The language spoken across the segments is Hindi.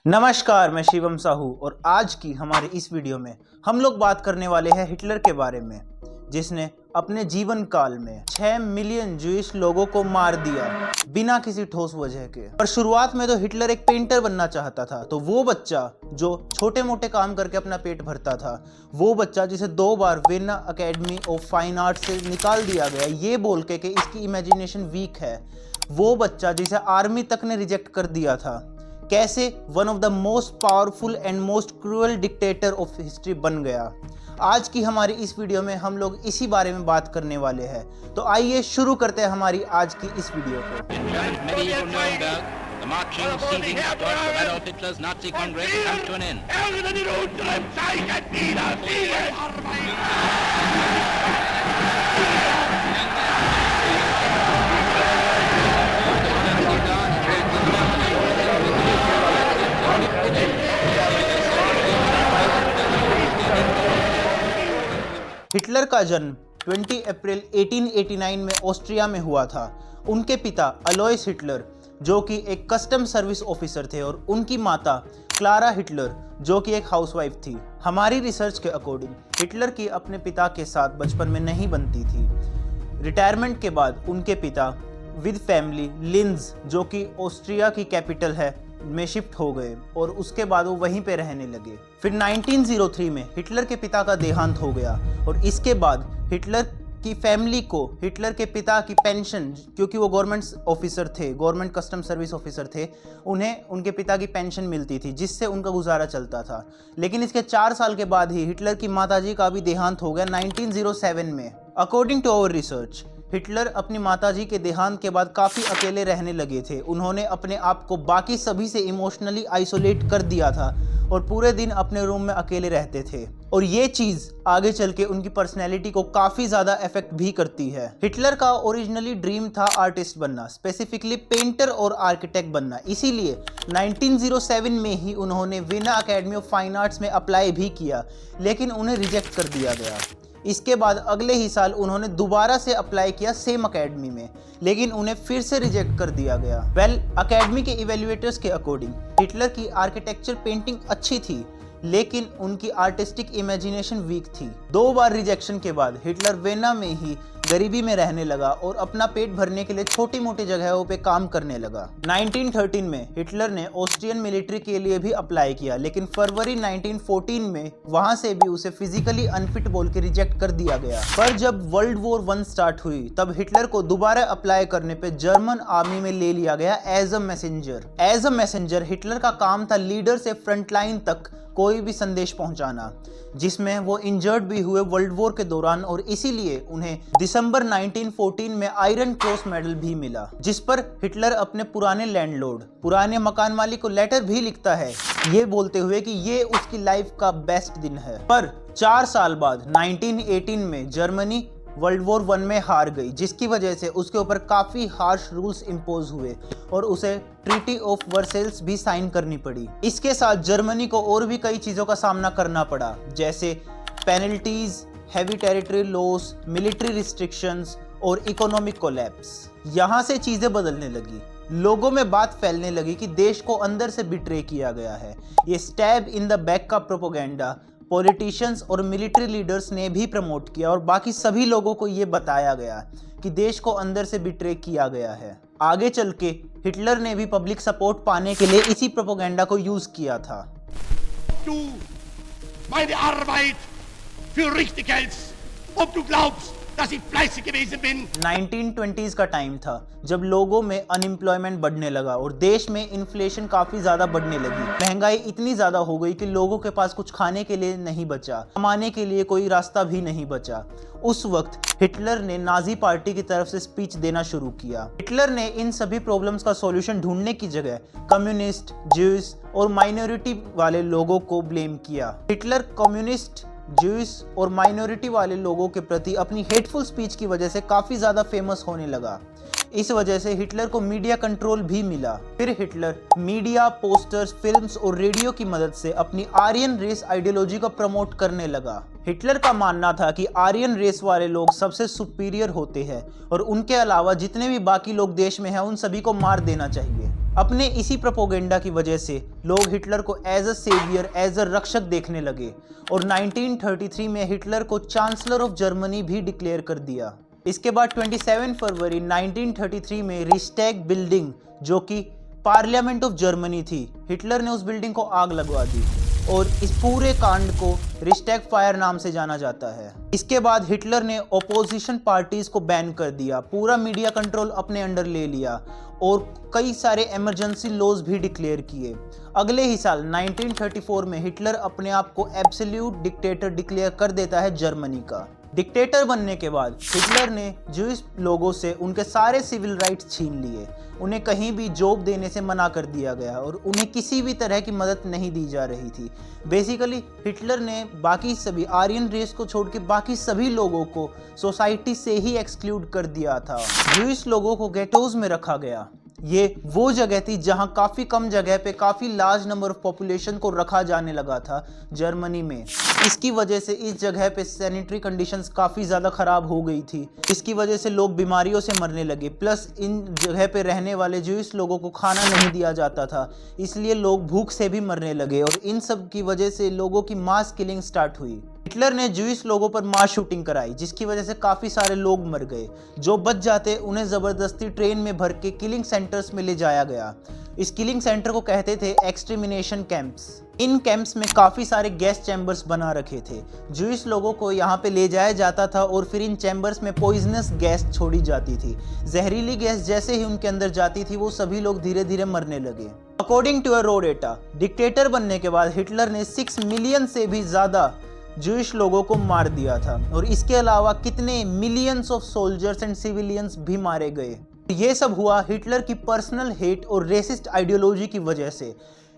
नमस्कार, मैं शिवम साहू और आज की हमारी इस वीडियो में हम लोग बात करने वाले हैं हिटलर के बारे में, जिसने अपने जीवन काल में 6 मिलियन जूइश लोगों को मार दिया बिना किसी ठोस वजह के। और शुरुआत में तो हिटलर एक पेंटर बनना चाहता था, तो वो बच्चा जो छोटे मोटे काम करके अपना पेट भरता था, वो बच्चा जिसे 2 बार Vienna academy of fine art से निकाल दिया गया ये बोल के कि इसकी इमेजिनेशन वीक है, वो बच्चा जिसे आर्मी तक ने रिजेक्ट कर दिया था, कैसे one of the most powerful and most cruel dictator of history बन गया। आज की हमारी इस वीडियो में हम लोग इसी बारे में बात करने वाले हैं, तो आइए शुरू करते हैं हमारी आज की इस वीडियो को। हिटलर का जन्म 20 अप्रैल 1889 में ऑस्ट्रिया में हुआ था। उनके पिता अलोइस हिटलर जो कि एक कस्टम सर्विस ऑफिसर थे और उनकी माता क्लारा हिटलर जो कि एक हाउसवाइफ थी। हमारी रिसर्च के अकॉर्डिंग हिटलर की अपने पिता के साथ बचपन में नहीं बनती थी। रिटायरमेंट के बाद उनके पिता विद फैमिली लिंज जो कि ऑस्ट्रिया की कैपिटल है में शिफ्ट हो गए और उसके बाद वो वहीं पे रहने लगे। फिर 1903 में हिटलर के पिता का देहांत हो गया और इसके बाद हिटलर की फैमिली को हिटलर के पिता की पेंशन, क्योंकि वो गवर्नमेंट ऑफिसर थे, गवर्नमेंट कस्टम सर्विस ऑफिसर थे, उन्हें उनके पिता की पेंशन मिलती थी जिससे उनका गुजारा चलता था। लेकिन इसके 4 साल के बाद ही हिटलर की माताजी का भी देहांत हो गया 1907 में। According to our research Hitler अपनी माताजी के देहांत के बाद काफ़ी अकेले रहने लगे थे। उन्होंने अपने आप को बाकी सभी से इमोशनली आइसोलेट कर दिया था और पूरे दिन अपने रूम में अकेले रहते थे, और ये चीज़ आगे चल के उनकी पर्सनैलिटी को काफ़ी ज़्यादा इफेक्ट भी करती है। हिटलर का ओरिजिनली ड्रीम था आर्टिस्ट बनना, स्पेसिफिकली पेंटर और आर्किटेक्ट बनना। इसीलिए 1907 में ही उन्होंने Vienna academy of fine arts में अप्लाई भी किया, लेकिन उन्हें रिजेक्ट कर दिया गया। इसके बाद अगले ही साल उन्होंने दोबारा से अप्लाई किया सेम अकेडमी में, लेकिन उन्हें फिर से रिजेक्ट कर दिया गया। अकेडमी के इवेल्युएटर्स के अकॉर्डिंग हिटलर की आर्किटेक्चर पेंटिंग अच्छी थी, लेकिन उनकी आर्टिस्टिक इमेजिनेशन वीक थी। 2 बार रिजेक्शन के बाद हिटलर वियना में ही गरीबी में रहने लगा और अपना पेट भरने के लिए छोटी मोटी जगहों पे काम करने लगा। 1913 में हिटलर ने ऑस्ट्रियन मिलिट्री के लिए भी अप्लाई किया, लेकिन फरवरी 1914 में वहां से भी उसे फिजिकली अनफिट बोल के रिजेक्ट कर दिया गया। पर जब वर्ल्ड वॉर 1 स्टार्ट हुई तब हिटलर को दोबारा अप्लाई करने पे जर्मन आर्मी में ले लिया गया एज अ मैसेंजर। हिटलर का काम था लीडर से फ्रंट लाइन तक कोई भी संदेश पहुंचाना, जिसमें वो इंजर्ड भी हुए वर्ल्ड वॉर के दौरान, और इसीलिए उन्हें दिसंबर 1914 में आयरन क्रॉस मेडल भी मिला, जिस पर हिटलर अपने पुराने मकान मालिक को लेटर भी लिखता है, ये बोलते हुए कि ये उसकी लाइफ का बेस्ट दिन है। पर 4 साल बाद 1918 में जर्मनी वर्ल्ड वॉर 1 में हार गई, जिसकी वजह से उसके ऊपर काफ़ी हार्श रूल्स इम्पोज हुए और उसे ट्रीटी ऑफ वर्सेल्स भी साइन करनी पड़ी। इसके साथ जर्मनी को और भी कई चीज़ों का सामना करना पड़ा, जैसे penalties, heavy territory loss, military restrictions और इकोनॉमिक कोलैप्स। यहाँ से चीज़ें बदलने लगी, लोगों में बात फैलने लगी कि देश को अंदर से बिट्रे किया गया है। ये स्टैब इन द बैक का प्रोपोगेंडा पॉलिटिशियंस और मिलिट्री लीडर्स ने भी प्रमोट किया और बाकी सभी लोगों को ये बताया गया कि देश को अंदर से बिट्रे किया गया है। आगे चल के हिटलर ने भी पब्लिक सपोर्ट पाने के लिए इसी प्रोपोगेंडा को यूज किया था। Du, meine Arbeit für richtig hältst, ob du glaubst, dass ich fleißig gewesen bin। 1920s का टाइम था जब लोगों में अनएम्प्लॉयमेंट बढ़ने लगा और देश में इन्फ्लेशन काफ़ी ज़्यादा बढ़ने लगी। महंगाई इतनी ज़्यादा हो गई कि लोगों के पास कुछ खाने के लिए नहीं बचा, कमाने के लिए कोई रास्ता भी नहीं बचा। उस वक्त हिटलर ने नाजी पार्टी की तरफ से स्पीच देना शुरू किया। हिटलर ने इन सभी प्रॉब्लम्स का सॉल्यूशन ढूंढने की जगह कम्युनिस्ट, ज्यूस और माइनॉरिटी वाले लोगों को ब्लेम किया। हिटलर कम्युनिस्ट, ज्यूस और माइनॉरिटी वाले लोगों के प्रति अपनी हेटफुल स्पीच की वजह से काफ़ी ज़्यादा फेमस होने लगा। इस वजह से हिटलर को मीडिया कंट्रोल भी मिला। फिर हिटलर मीडिया, पोस्टर्स, फिल्म्स और रेडियो की मदद से अपनी आर्यन रेस आइडियोलॉजी को प्रमोट करने लगा। हिटलर का मानना था कि आर्यन रेस वाले लोग सबसे सुपीरियर होते हैं और उनके अलावा जितने भी बाकी लोग देश में हैं उन सभी को मार देना चाहिए। अपने इसी प्रोपोगेंडा की वजह से लोग हिटलर को as a saviour, as a रक्षक देखने लगे और 1933 में हिटलर को चांसलर ऑफ जर्मनी भी डिक्लेयर कर दिया। इसके बाद 27 फरवरी 1933 में रिस्टैग बिल्डिंग, जो कि पार्लियामेंट ऑफ जर्मनी थी, हिटलर ने उस बिल्डिंग को आग लगवा दी और इस पूरे कांड को रिस्टैग फायर नाम से जाना जाता है। इसके बाद हिटलर ने ओपोजिशन पार्टीज को बैन कर दिया, पूरा मीडिया कंट्रोल अपने अंडर ले लिया और कई सारे इमरजेंसी लॉज भी डिक्लेयर किए। अगले ही साल 1934 में हिटलर अपने आप को एब्सोल्यूट डिक्टेटर डिक्लेयर कर देता है जर्मनी का। डिक्टेटर बनने के बाद हिटलर ने ज्यूइश लोगों से उनके सारे सिविल राइट्स छीन लिए, उन्हें कहीं भी जॉब देने से मना कर दिया गया और उन्हें किसी भी तरह की मदद नहीं दी जा रही थी। बेसिकली हिटलर ने बाकी सभी आर्यन रेस को छोड़ के बाकी सभी लोगों को सोसाइटी से ही एक्सक्लूड कर दिया था। ज्यूइश लोगों को गेटोज में रखा गया। ये वो जगह थी जहां काफ़ी कम जगह पे काफ़ी लार्ज नंबर ऑफ पॉपुलेशन को रखा जाने लगा था जर्मनी में। इसकी वजह से इस जगह पे सैनिटरी कंडीशंस काफ़ी ज़्यादा ख़राब हो गई थी। इसकी वजह से लोग बीमारियों से मरने लगे, प्लस इन जगह पे रहने वाले ज्यूइश लोगों को खाना नहीं दिया जाता था, इसलिए लोग भूख से भी मरने लगे और इन सब की वजह से लोगों की मास किलिंग स्टार्ट हुई। हिटलर ने ज्यूइश लोगों पर मास शूटिंग कराई, जिसकी वजह से काफ़ी सारे लोग मर गए। जो बच जाते उन्हें ज़बरदस्ती ट्रेन में भर के किलिंग सेंटर्स में ले जाया गया। इस किलिंग सेंटर को कहते थे एक्सटर्मिनेशन कैंप्स। इन कैंप्स में काफ़ी सारे गैस चैम्बर्स बना रखे थे। ज्यूइश लोगों को यहाँ पे ले जाया जाता था और फिर इन चैम्बर्स में पॉइजनस गैस छोड़ी जाती थी। जहरीली गैस जैसे ही उनके अंदर जाती थी वो सभी लोग धीरे धीरे मरने लगे। According to a raw data, dictator बनने के बाद हिटलर ने 6 मिलियन से भी ज़्यादा ज्यूइश लोगों को मार दिया था और इसके अलावा कितने millions of soldiers and civilians भी मारे गए। ये सब हुआ हिटलर की पर्सनल हेट और रेसिस्ट आइडियोलॉजी की वजह से।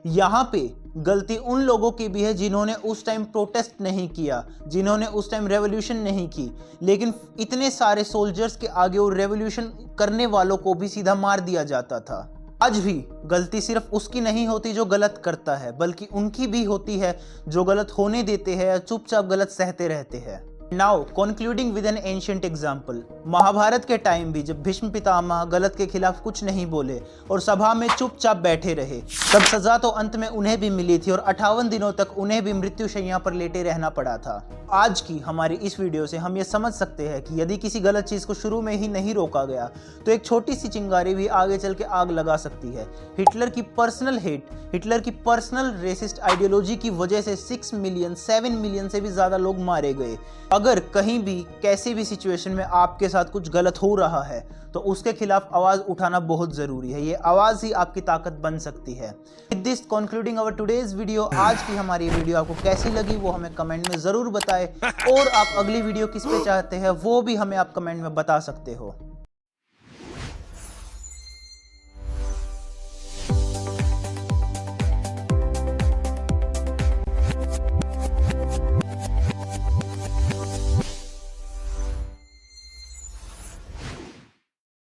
यहाँ पे गलती उन लोगों की भी है जिन्होंने उस टाइम प्रोटेस्ट नहीं किया, जिन्होंने उस टाइम रेवोल्यूशन नहीं की, लेकिन इतने सारे सोल्जर्स के आगे और रेवोल्यूशन करने वालों को भी सीधा मार दिया जाता था। आज भी गलती सिर्फ उसकी नहीं होती जो गलत करता है, बल्कि उनकी भी होती है जो गलत होने देते हैं या चुपचाप गलत सहते रहते हैं। Now concluding with an ancient example, Mahabharata के टाइम भी जब भीष्म पितामह गलत के खिलाफ कुछ नहीं बोले और सभा में चुपचाप बैठे रहे, तब सजा तो अंत में उन्हें भी मिली थी और 58 दिनों तक उन्हें भी मृत्युशैया पर लेटे रहना पड़ा था। आज की हमारी इस वीडियो से हम ये समझ सकते हैं कि यदि किसी गलत चीज़ को शुरू में ही नहीं रोका गया तो एक छोटी सी चिंगारी भी आगे चल के आग लगा सकती है। हिटलर की पर्सनल हेट, हिटलर की पर्सनल रेसिस्ट आइडियोलॉजी की वजह से 6 मिलियन 7 मिलियन से भी ज़्यादा लोग मारे गए। अगर कहीं भी कैसी भी सिचुएशन में आपके साथ कुछ गलत हो रहा है तो उसके खिलाफ आवाज़ उठाना बहुत ज़रूरी है। ये आवाज़ ही आपकी ताकत बन सकती है। With this concluding our today's video, आज की हमारी वीडियो आपको कैसी लगी वो हमें कमेंट में ज़रूर बताएं और आप अगली वीडियो किस पे चाहते हैं वो भी हमें आप कमेंट में बता सकते हो।